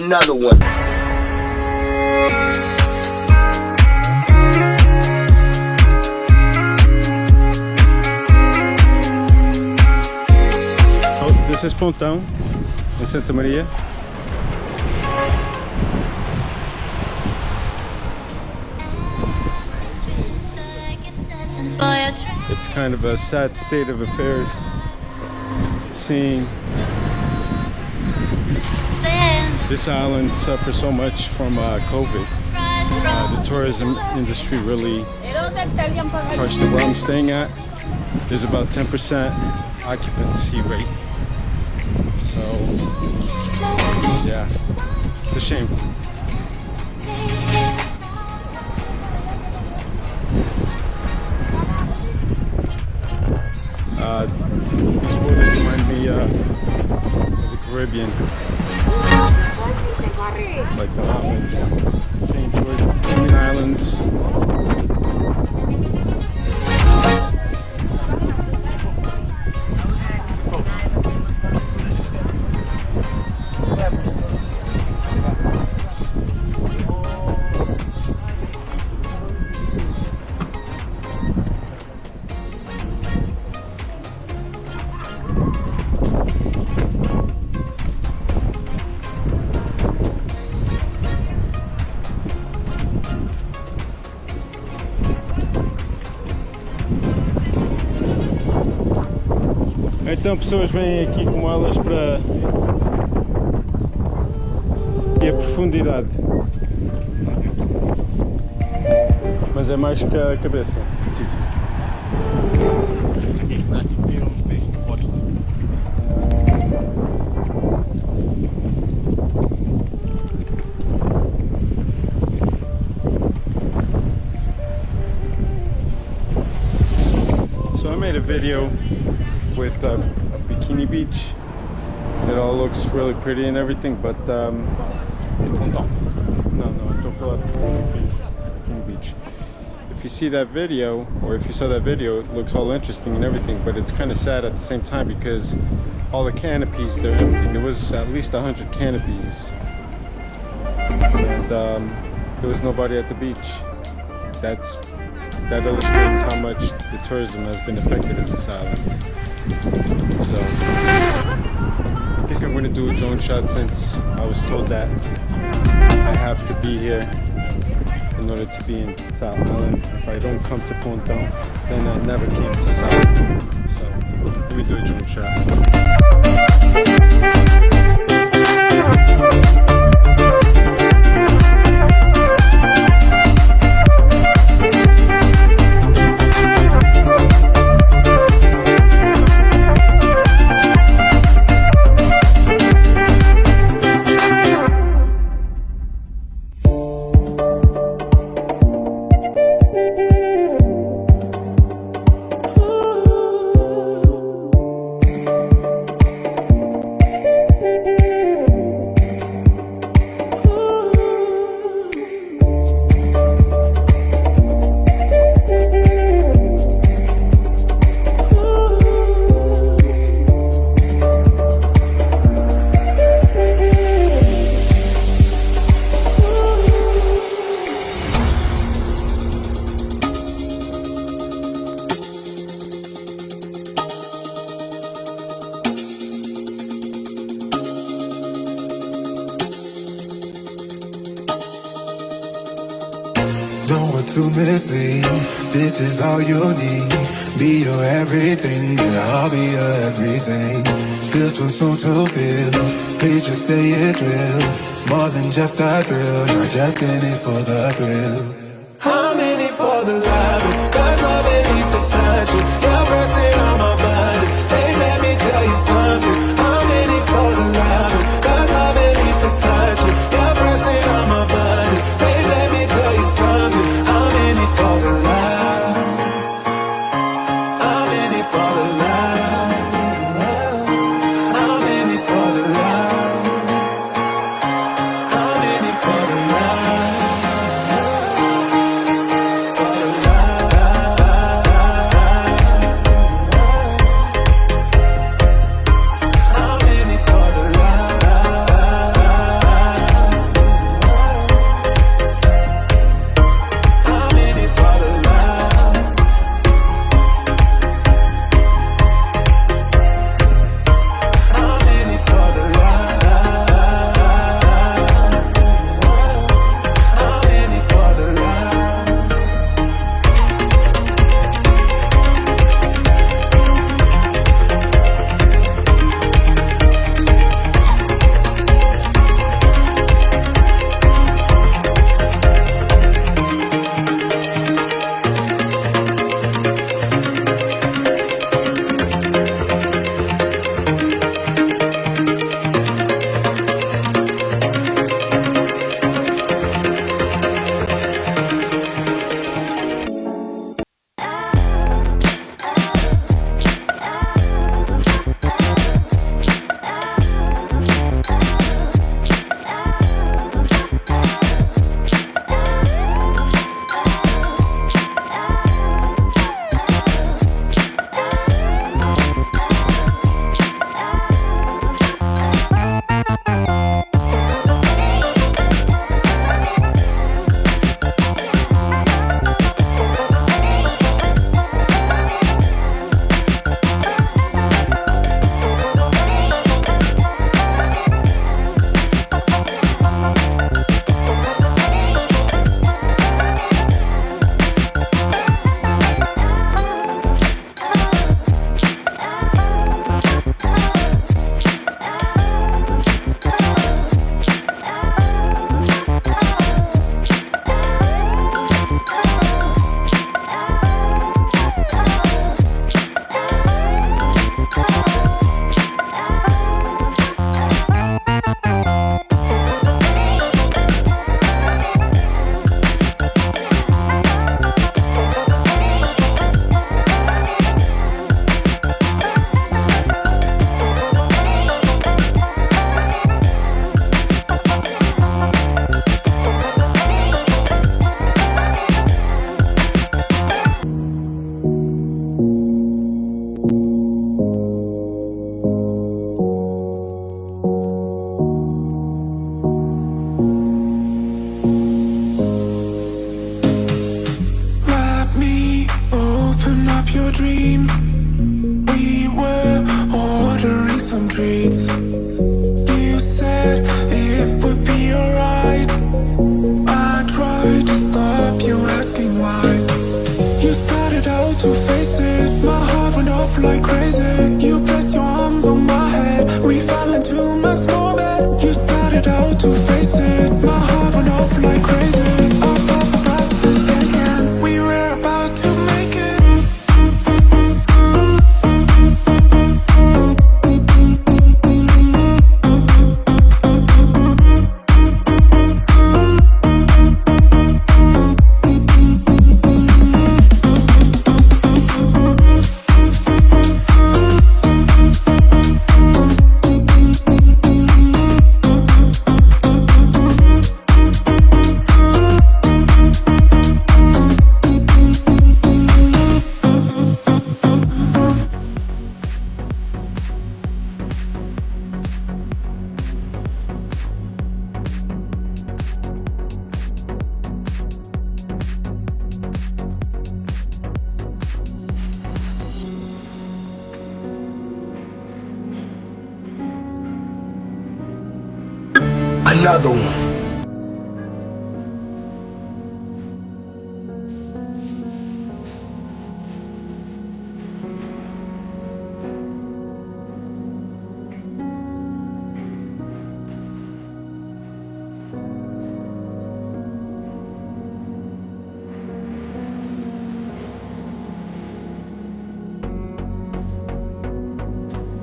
another one. This is Pontão in Santa Maria. It's kind of a sad state of affairs seeing this island suffer so much from COVID. The tourism industry really crushed it. Where I'm staying at, there's about 10% occupancy rate. So, yeah, it's a shame. These waters remind me of the Caribbean, like the Bahamas, St. George, Virgin Islands. Então pessoas vêm aqui com elas para e a profundidade, mas é mais que a cabeça. Sim, sim. Aqui viram os peixes, pode. So I made a video with a bikini beach. It all looks really pretty and everything, but no, don't fill out bikini beach. If you see that video, or if you saw that video, it looks all interesting and everything, but it's kind of sad at the same time because all the canopies, they're empty. There was at least 100 canopies, and there was nobody at the beach. That illustrates how much the tourism has been affected at this island. So I think I'm going to do a drone shot since I was told that I have to be here in order to be in Sal Island. If I don't come to Pontão, then I never came to Sal. So let me do a drone shot. Don't want to mislead, this is all you need. Be your everything, yeah, I'll be your everything. Still too soon to feel, please just say it's real. More than just a thrill, not just in it for the thrill. I'm in it for the love, cause love it needs to touch it. You're pressing on my body, babe, let me tell you something. I'm in it for the love, cause love it needs to touch it. You're pressing on my body, babe, let me tell you something. I'm in it for the love. I'm in it for the love. I'm in it for the love. I'm in it for the love. For the love. dream. We were ordering some treats. You said it would be alright. I tried to stop you asking why. You started out to face it. My heart went off like crazy. You pressed your arms on my head. We fell into my small bed. You started out to face it. My heart went off like crazy. I felt my breath again. We were about to make it. Another one.